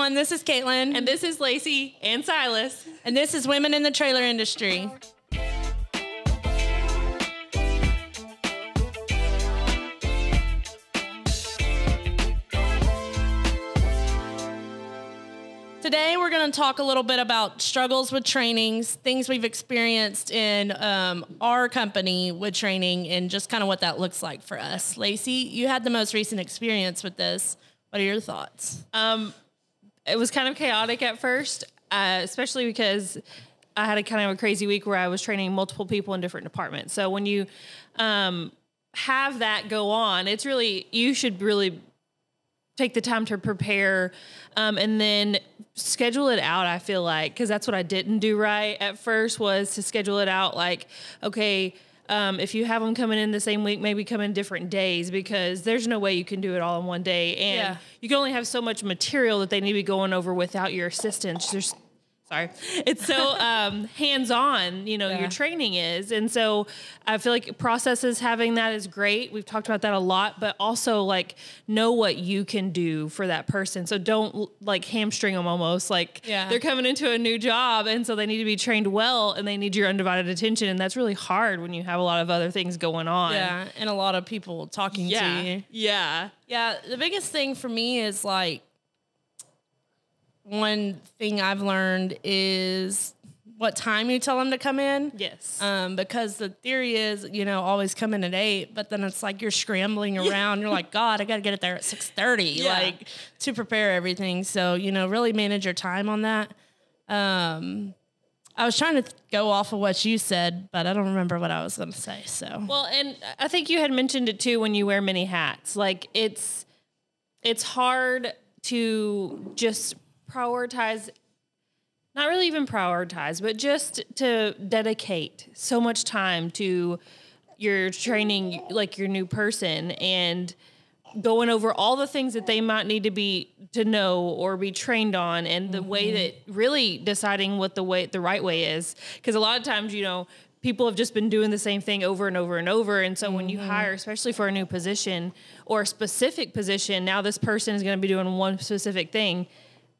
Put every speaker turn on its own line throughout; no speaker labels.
everyone. This is Caitlin.
And this is Lacey and Silas.
And this is Women in the Trailer Industry. Today, we're going to talk a little bit about struggles with trainings, things we've experienced in our company with training, and just kind of what that looks like for us. Lacey, you had the most recent experience with this. What are your thoughts?
It was kind of chaotic at first, especially because I had a kind of a crazy week where I was training multiple people in different departments. So when you have that go on, it's really, you should really take the time to prepare and then schedule it out, I feel like, because that's what I didn't do right at first, was to schedule it out like, okay, if you have them coming in the same week, maybe come in different days, because there's no way you can do it all in one day. And you can only have so much material that they need to be going over without your assistance. It's so hands-on, your training is. And so I feel like processes, having that is great. We've talked about that a lot, but also like know what you can do for that person. So don't like hamstring them almost. Like they're coming into a new job, and so they need to be trained well, and they need your undivided attention. And that's really hard when you have a lot of other things going on.
Yeah, and a lot of people talking to you.
Yeah.
The biggest thing for me is like, one thing I've learned is what time you tell them to come in.
Yes.
Because the theory is, always come in at 8, but then it's like you're scrambling around. You're like, God, I got to get it there at 6:30, like to prepare everything. So, really manage your time on that. I was trying to go off of what you said, but I don't remember what I was going to say. So,
well, and I think you had mentioned it too, when you wear many hats, like it's hard to just prioritize, not really even prioritize, but just to dedicate so much time to your training, like your new person, and going over all the things that they might need to know or be trained on, and the way that really deciding what the right way is. Because a lot of times, people have just been doing the same thing over and over and over. And so when you hire, especially for a new position or a specific position, now this person is going to be doing one specific thing,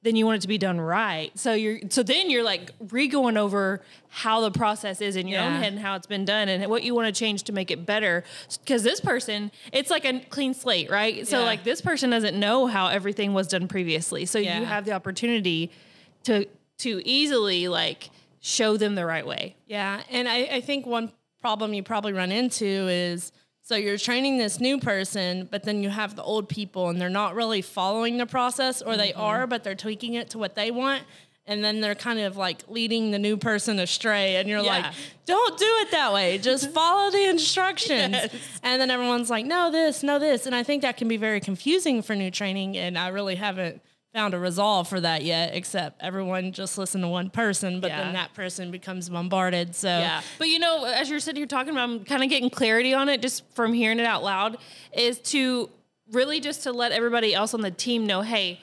then you want it to be done right. So then you're like re-going over how the process is in your own head and how it's been done and what you want to change to make it better. Because this person, it's like a clean slate, right? So like this person doesn't know how everything was done previously. So you have the opportunity to easily like show them the right way.
Yeah. And I think one problem you probably run into is, so you're training this new person, but then you have the old people and they're not really following the process, or they are, but they're tweaking it to what they want. And then they're kind of like leading the new person astray. And you're like, don't do it that way. Just follow the instructions. Yes. And then everyone's like, no, this. And I think that can be very confusing for new training. And I really haven't found a resolve for that yet, except everyone just listen to one person, but then that person becomes bombarded. So,
but as you're sitting here talking about, I'm kind of getting clarity on it just from hearing it out loud, is to really just to let everybody else on the team know, hey,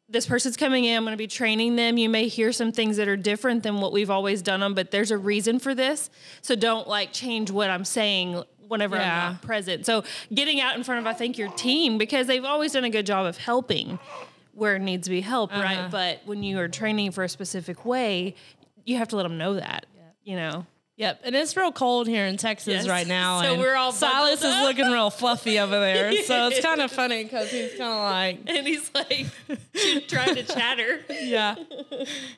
this person's coming in, I'm going to be training them. You may hear some things that are different than what we've always done them, but there's a reason for this. So don't like change what I'm saying whenever I'm not present. So getting out in front of, I think, your team, because they've always done a good job of helping where it needs to be helped, right? But when you are training for a specific way, you have to let them know that,
Yep, and it's real cold here in Texas right now.
So
and
we're all
Silas is looking real fluffy over there, so it's kind of funny because he's kind of like...
And he's like trying to chatter.
Yeah,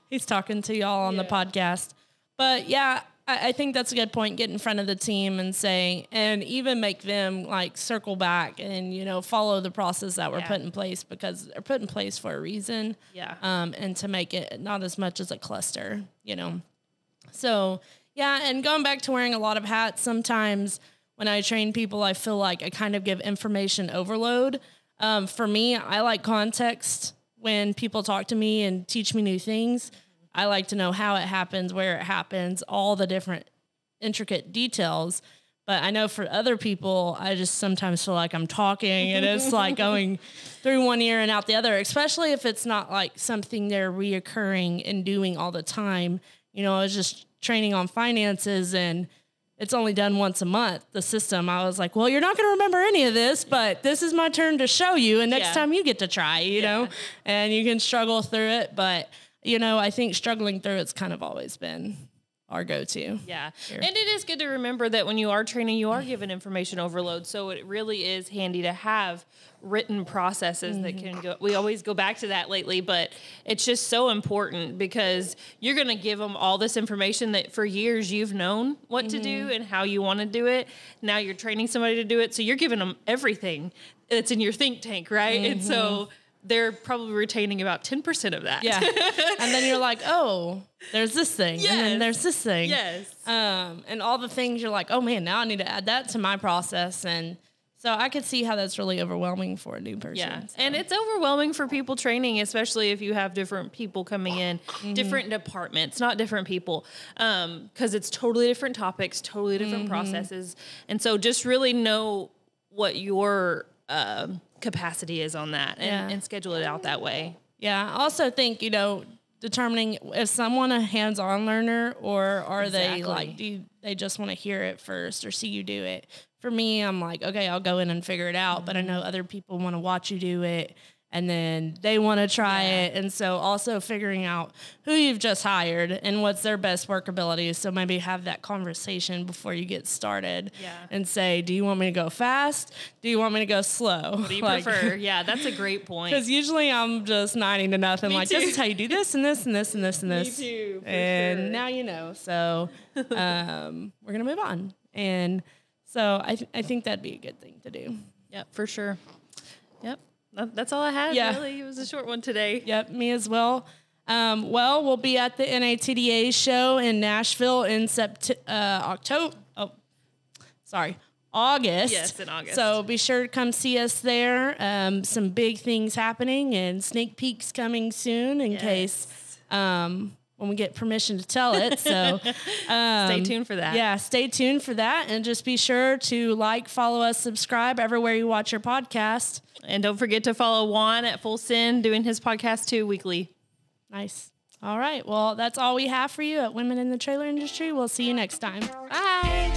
he's talking to y'all on the podcast. But I think that's a good point. Get in front of the team and say, and even make them like circle back and, follow the process that we're put in place, because they're put in place for a reason.
Yeah.
And to make it not as much as a cluster, So, and going back to wearing a lot of hats, sometimes when I train people, I feel like I kind of give information overload. For me, I like context when people talk to me and teach me new things. I like to know how it happens, where it happens, all the different intricate details. But I know for other people, I just sometimes feel like I'm talking and it's like going through one ear and out the other, especially if it's not like something they're reoccurring and doing all the time. I was just training on finances, and it's only done once a month, the system, I was like, well, you're not going to remember any of this, but this is my turn to show you. And next time you get to try, you know, and you can struggle through it. But, you know, I think struggling through it's kind of always been our go-to.
Yeah. Here. And it is good to remember that when you are training, you are given information overload. So it really is handy to have written processes that can go. We always go back to that lately, but it's just so important because you're going to give them all this information that for years you've known what to do and how you want to do it. Now you're training somebody to do it. So you're giving them everything that's in your think tank, right? And so they're probably retaining about 10% of that.
Yeah. And then you're like, oh, there's this thing. Yes. And then there's this thing.
Yes.
And all the things you're like, oh man, now I need to add that to my process. And so I could see how that's really overwhelming for a new person.
Yeah.
So.
And it's overwhelming for people training, especially if you have different people coming in, different departments, not different people, because it's totally different topics, totally different processes. And so just really know what your capacity is on that and schedule it out that way.
Yeah. I also think, you know, determining is someone a hands-on learner or are they like, do they just want to hear it first or see you do it? For me, I'm like, okay, I'll go in and figure it out. But I know other people want to watch you do it and then they want to try it. And so also figuring out who you've just hired and what's their best workability. So maybe have that conversation before you get started and say, do you want me to go fast? Do you want me to go slow?
What do you prefer? Yeah, that's a great point.
Because usually I'm just 90 to nothing. Like, this is how you do this and this and this and this and this.
Me too.
And now you know. So we're going to move on. And so I think that'd be a good thing to do.
Yep, for sure. Yep. That's all I had, really. It was a short one today.
Yep, me as well. Well, we'll be at the NATDA show in Nashville in August.
Yes, in August.
So be sure to come see us there. Some big things happening and sneak peeks coming soon in case when we get permission to tell it. So
stay tuned for that.
Yeah, stay tuned for that. And just be sure to like, follow us, subscribe everywhere you watch your podcast.
And don't forget to follow Juan at Full Send, doing his podcast too weekly.
Nice. All right. Well, that's all we have for you at Women in the Trailer Industry. We'll see you next time. Bye.